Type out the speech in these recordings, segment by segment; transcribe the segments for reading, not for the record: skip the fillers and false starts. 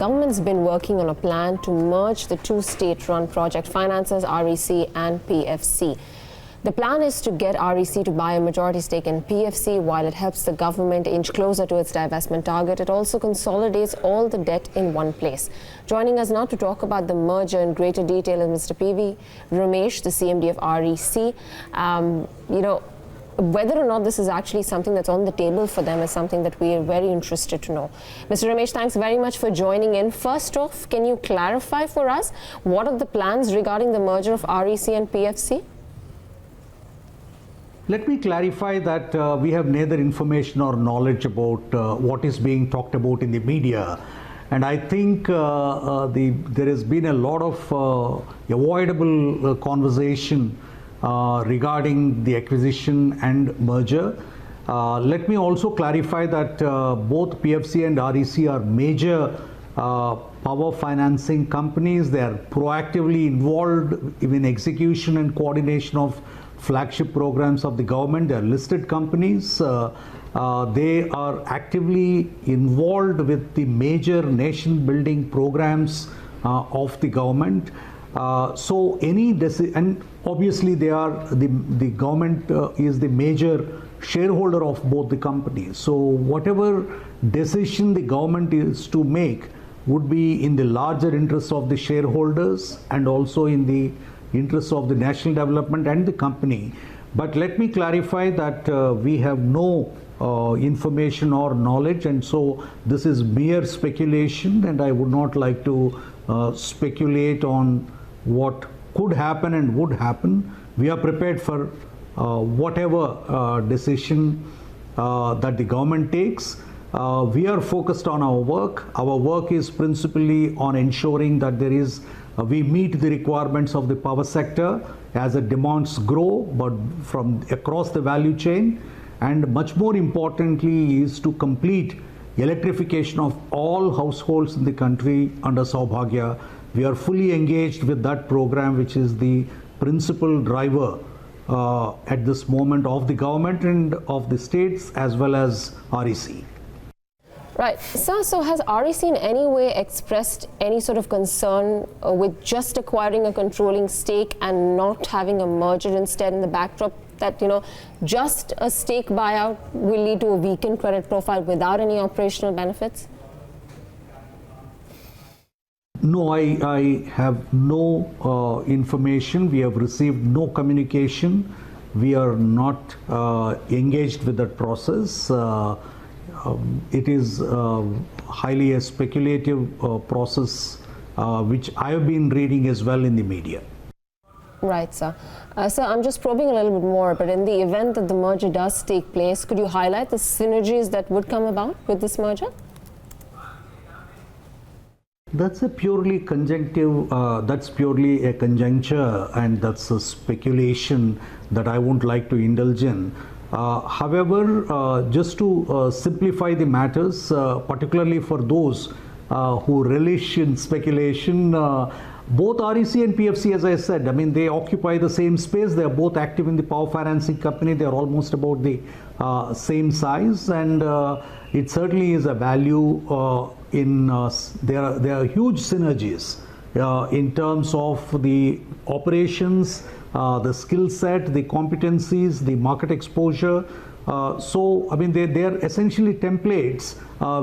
Government's been working on a plan to merge the two state-run project finances, REC and PFC. The plan is to get REC to buy a majority stake in PFC while it helps the government inch closer to its divestment target. It also consolidates all the debt in one place. Joining us now to talk about the merger in greater detail is Mr. PV Ramesh, the CMD of REC. Whether or not this is actually something that's on the table for them is something that we are very interested to know. Mr. Ramesh, thanks very much for joining in. First off, can you clarify for us what are the plans regarding the merger of REC and PFC? Let me clarify that we have neither information or knowledge about what is being talked about in the media. And I think there has been a lot of avoidable conversation regarding the acquisition and merger. Let me also clarify that both PFC and REC are major power financing companies. They are proactively involved in execution and coordination of flagship programs of the government. They are listed companies. They are actively involved with the major nation building programs of the government. And obviously the government is the major shareholder of both the companies. So whatever decision the government is to make would be in the larger interest of the shareholders and also in the interest of the national development and the company. But let me clarify that we have no information or knowledge, and so this is mere speculation, and I would not like to speculate on what could happen and would happen. We are prepared for whatever decision that the government takes. We are focused on our work. Our work is principally on ensuring that we meet the requirements of the power sector as the demands grow, but from across the value chain. And much more importantly is to complete electrification of all households in the country under Saubhagya. We are fully engaged with that program, which is the principal driver at this moment of the government and of the states as well as REC. Right. So has REC in any way expressed any sort of concern with just acquiring a controlling stake and not having a merger instead, in the backdrop that, just a stake buyout will lead to a weakened credit profile without any operational benefits? No, I have no information. We have received no communication. We are not engaged with that process. It is highly a speculative process, which I have been reading as well in the media. Right, sir. Sir, I'm just probing a little bit more, but in the event that the merger does take place, could you highlight the synergies that would come about with this merger? That's a purely conjunctive, that's purely a conjuncture, and that's a speculation that I won't like to indulge in. However, just to simplify the matters, particularly for those who relish in speculation, both REC and PFC, as I said, they occupy the same space. They are both active in the power financing company. They are almost about the same size, and it certainly is a value there are huge synergies in terms of the operations, the skill set, the competencies, the market exposure. They are essentially templates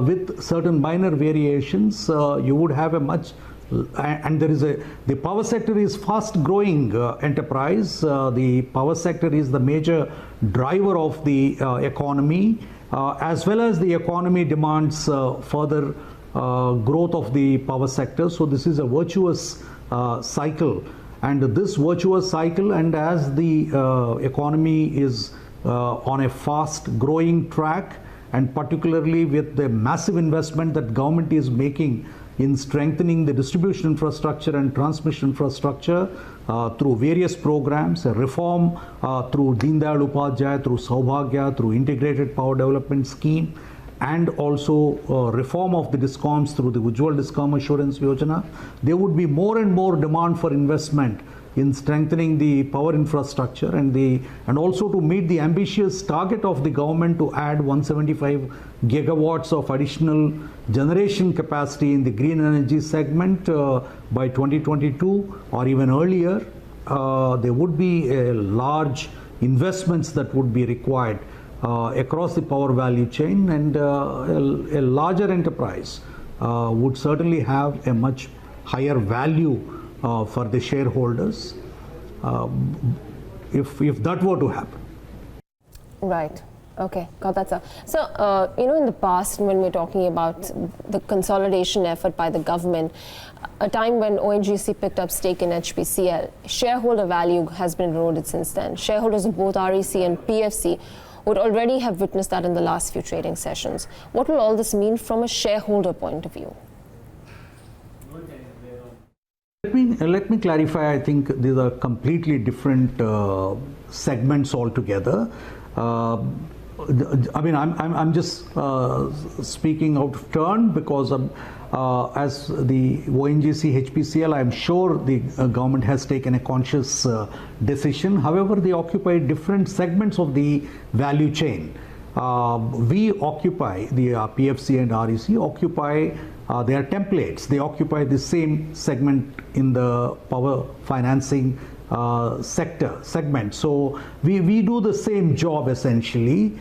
with certain minor variations. You would have a much, and the power sector is fast growing enterprise. The power sector is the major driver of the economy, as well as the economy demands further growth of the power sector. So this is a virtuous cycle. And this virtuous cycle, and as the economy is on a fast growing track, and particularly with the massive investment that government is making in strengthening the distribution infrastructure and transmission infrastructure through various programs, a reform through Deen Dayal Upadhyaya, through Saubhagya, through Integrated Power Development Scheme, and also reform of the DISCOMs through the Ujjwal Discom Assurance Yojana, there would be more and more demand for investment in strengthening the power infrastructure and also to meet the ambitious target of the government to add 175 gigawatts of additional generation capacity in the green energy segment by 2022 or even earlier. There would be large investments that would be required across the power value chain, and a larger enterprise would certainly have a much higher value for the shareholders if that were to happen. Right. Okay, got that, sir. So, in the past, when we're talking about the consolidation effort by the government, a time when ONGC picked up stake in HPCL, shareholder value has been eroded since then. Shareholders of both REC and PFC would already have witnessed that in the last few trading sessions. What will all this mean from a shareholder point of view? Let me clarify. I think these are completely different segments altogether. I'm just speaking out of turn because as the ONGC HPCL, I'm sure the government has taken a conscious decision. However, they occupy different segments of the value chain. We occupy, the PFC and REC occupy their templates. They occupy the same segment in the power financing segment. So we do the same job essentially.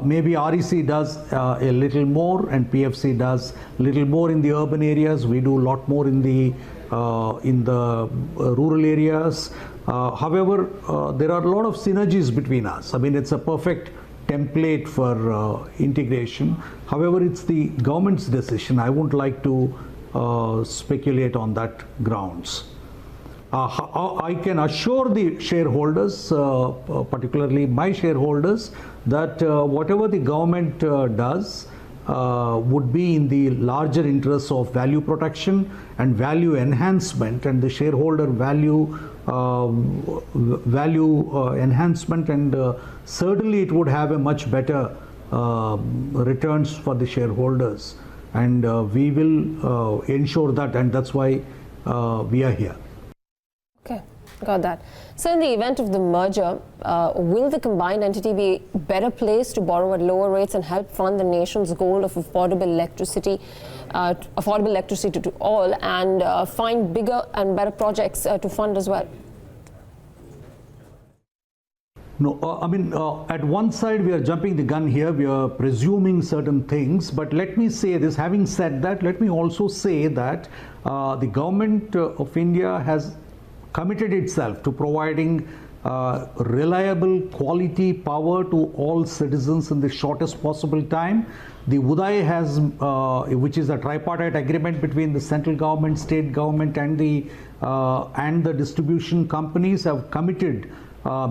Maybe REC does a little more and PFC does a little more in the urban areas. We do a lot more in the rural areas. However, there are a lot of synergies between us. I mean, it's a perfect template for integration. However, it's the government's decision. I wouldn't like to speculate on that grounds. I can assure the shareholders, particularly my shareholders, that whatever the government does would be in the larger interests of value protection and value enhancement, and the shareholder value enhancement, and certainly it would have a much better returns for the shareholders, and we will ensure that, and that's why we are here. Okay, got that. So in the event of the merger, will the combined entity be better placed to borrow at lower rates and help fund the nation's goal of affordable electricity to all, and find bigger and better projects to fund as well? No, at one side we are jumping the gun here, we are presuming certain things, but let me say this, having said that, let me also say that the government of India has committed itself to providing reliable quality power to all citizens in the shortest possible time. The UDAY has, which is a tripartite agreement between the central government, state government, and the distribution companies, have committed,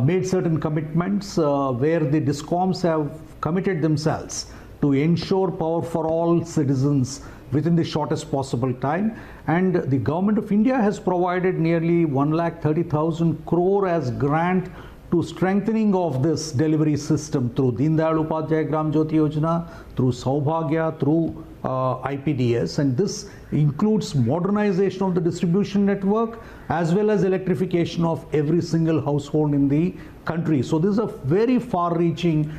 made certain commitments where the DISCOMs have committed themselves to ensure power for all citizens within the shortest possible time, and the government of India has provided nearly 1,30,000 crore as grant to strengthening of this delivery system through Deen Dayal Upadhyaya Gram Jyoti Yojana, through Saubhagya, through IPDS, and this includes modernization of the distribution network as well as electrification of every single household in the country. So this is a very far-reaching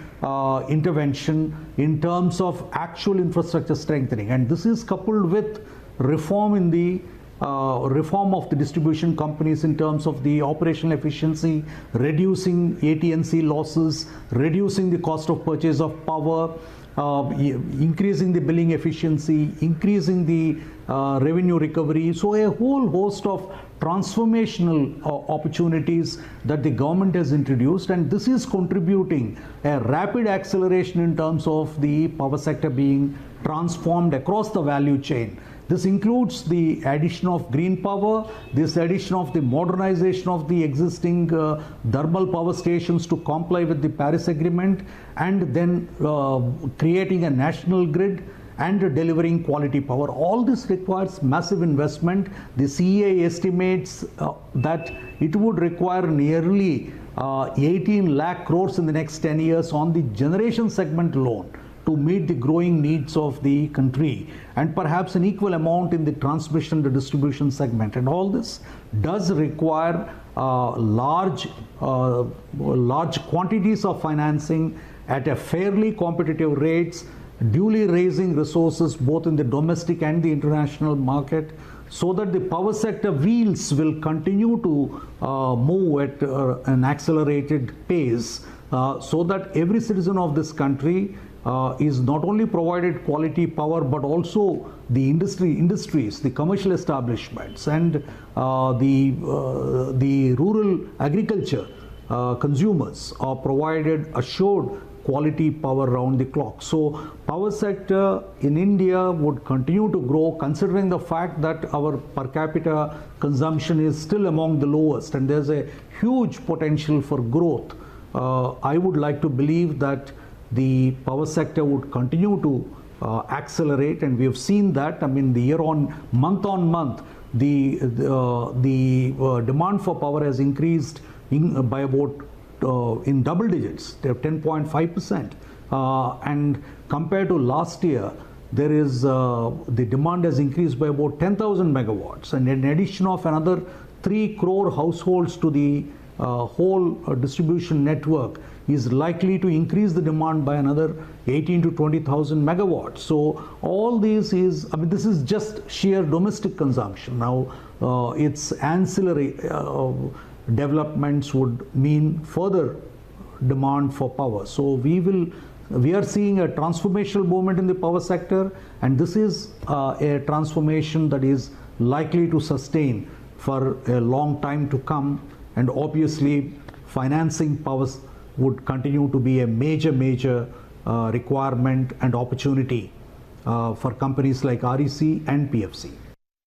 intervention in terms of actual infrastructure strengthening, and this is coupled with reform in the reform of the distribution companies in terms of the operational efficiency, reducing AT&C losses, reducing the cost of purchase of power, increasing the billing efficiency, increasing the revenue recovery. So a whole host of transformational opportunities that the government has introduced, and this is contributing a rapid acceleration in terms of the power sector being transformed across the value chain. This includes the addition of green power, this addition of the modernization of the existing thermal power stations to comply with the Paris Agreement, and then creating a national grid and delivering quality power. All this requires massive investment. The CEA estimates that it would require nearly 18 lakh crores in the next 10 years on the generation segment alone to meet the growing needs of the country, and perhaps an equal amount in the transmission and distribution segment. And all this does require large quantities of financing at a fairly competitive rates, duly raising resources both in the domestic and the international market, so that the power sector wheels will continue to move at an accelerated pace, so that every citizen of this country is not only provided quality power, but also the industries, the commercial establishments, and the rural agriculture consumers are provided assured quality power round the clock. So power sector in India would continue to grow, considering the fact that our per capita consumption is still among the lowest, and there's a huge potential for growth. I would like to believe that the power sector would continue to accelerate, and we have seen that. I mean, the month on month, the demand for power has increased by about in double digits. They have 10.5%, and compared to last year, there is the demand has increased by about 10,000 megawatts, and an addition of another 3 crore households to the whole distribution network is likely to increase the demand by another 18 to 20,000 megawatts. So all this is, I mean, this is just sheer domestic consumption. Now its ancillary developments would mean further demand for power. So we are seeing a transformational movement in the power sector, and this is a transformation that is likely to sustain for a long time to come. And obviously financing powers would continue to be a major requirement and opportunity for companies like REC and PFC.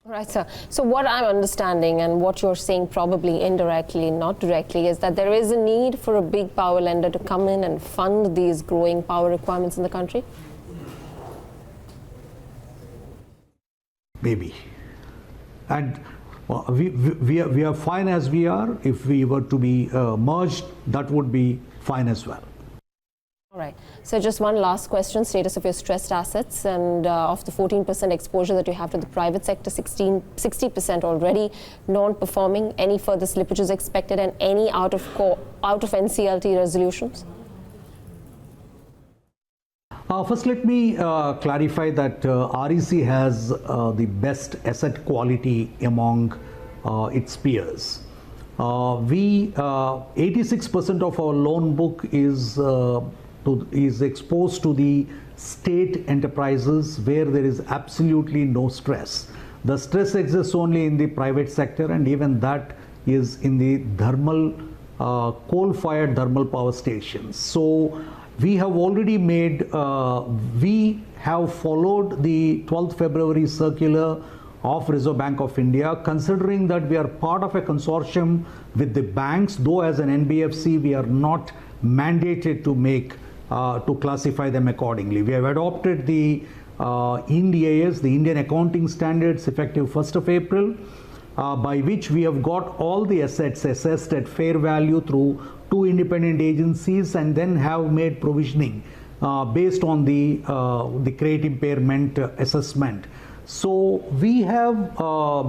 Right, sir. So what I'm understanding, and what you're saying probably indirectly, not directly, is that there is a need for a big power lender to come in and fund these growing power requirements in the country? Maybe. And we are fine as we are. If we were to be merged, that would be fine as well. All right. So just one last question, status of your stressed assets, and of the 14% exposure that you have to the private sector, 60% already non-performing. Any further slippages expected, and any out of NCLT resolutions? First, let me clarify that REC has the best asset quality among its peers. 86% of our loan book is exposed to the state enterprises where there is absolutely no stress. The stress exists only in the private sector, and even that is in the thermal, coal-fired thermal power stations. So we have already we have followed the 12th February circular of Reserve Bank of India, considering that we are part of a consortium with the banks, though as an NBFC we are not mandated to classify them accordingly. We have adopted the IND AS, the Indian Accounting Standards, effective 1st of April, by which we have got all the assets assessed at fair value through 2 independent agencies, and then have made provisioning based on the credit impairment assessment. So we have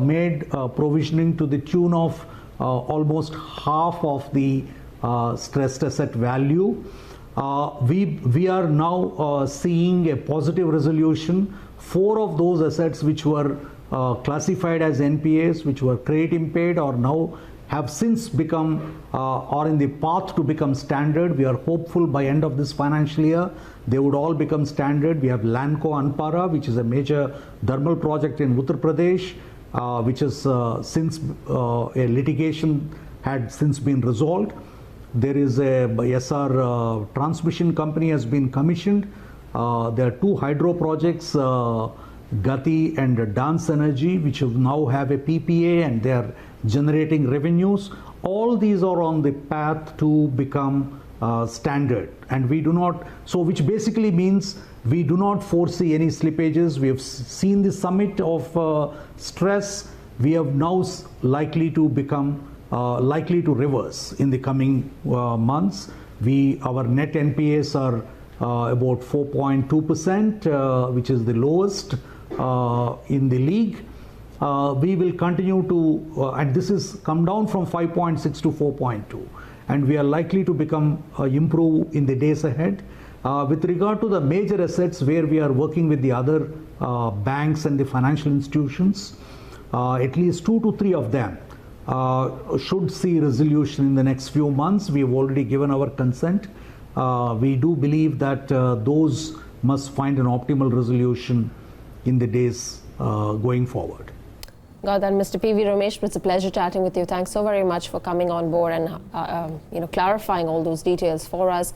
made provisioning to the tune of almost half of the stressed asset value. We are now seeing a positive resolution. 4 of those assets which were classified as NPAs, which were credit impaired, or now have since become or in the path to become standard. We are hopeful by end of this financial year they would all become standard. We have Lanco Anpara, which is a major thermal project in Uttar Pradesh, which is since a litigation had since been resolved. There is a SR transmission company has been commissioned. There are 2 hydro projects, Gati and Dance Energy, which now have a PPA and they are generating revenues. All these are on the path to become standard, and we do not, so which basically means we do not foresee any slippages. We have seen the summit of stress. We have now likely to become likely to reverse in the coming months. Our net NPAs are about 4.2%, which is the lowest in the league. We will continue to, and this has come down from 5.6 to 4.2, and we are likely to improve in the days ahead. With regard to the major assets where we are working with the other banks and the financial institutions, at least 2 to 3 of them should see resolution in the next few months. We have already given our consent. We do believe that those must find an optimal resolution in the days going forward. Got that, Mr. PV Ramesh. It's a pleasure chatting with you. Thanks so very much for coming on board and clarifying all those details for us.